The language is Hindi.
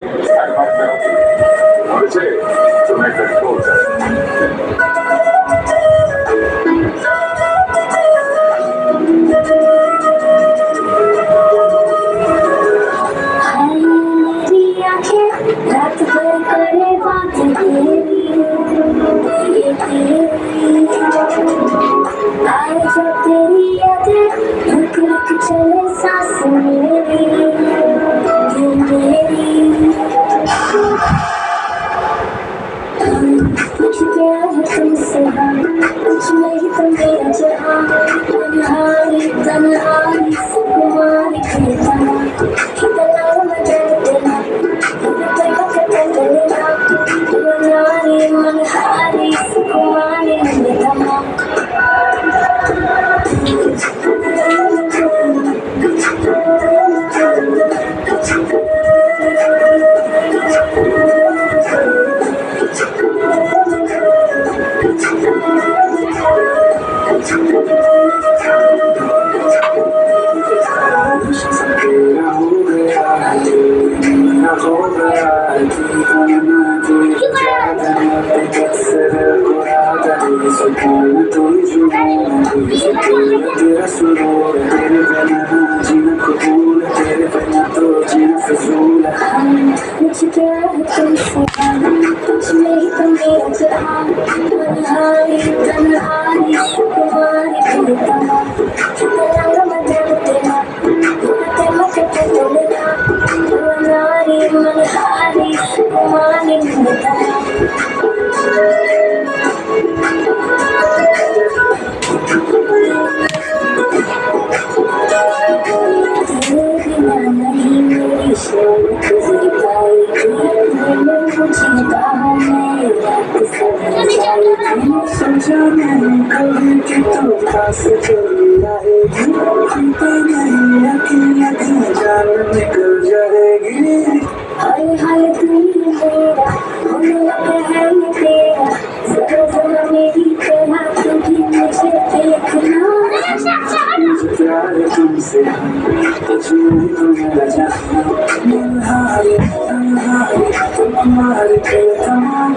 And myself. On the day to make that closer. मेरी आंखें रात भर करे बात तेरी ये तेरी आए जब तेरी यादें रुक रुक चले सांस मेरी ये मेरी कुछ प्यार है तुमसे कुछ नहीं तो मेरा जहाँ तन्हाई तन्हाई सुकुमारी खेतना कितना मजा तेरा तेरा तेरा मनहारी मनहारी सुकुमारी मेरा तेरा सुरूर तेरे बिना जीना कबूल तेरे बिना तो जीना फजूल मुझे प्यार है तुमसे कुछ नहीं तो मेरा जहाँ मनहारी तन्हारी सुकुमारी खेतना कितना मजा तेरा तेरा तेरा मनहारी मनहारी सुकुमारी खेतना नहीं मेरी शौक गुजर पाएगी मैंने मुझे कहा मैं रात सभी जाएगी समझा मैंने कभी कि तू पास चली आएगी पता नहीं अकेली जान निकल जाएगी हाय हाय तू मेरा होने लगा है ये तेरा जरा जरा मेरी तरह तू भी मुझे देखना प्यार तुमसे कुछ नहीं तो मेरा जहाँ मनहारी तन्हारी तुम्हारे तमाम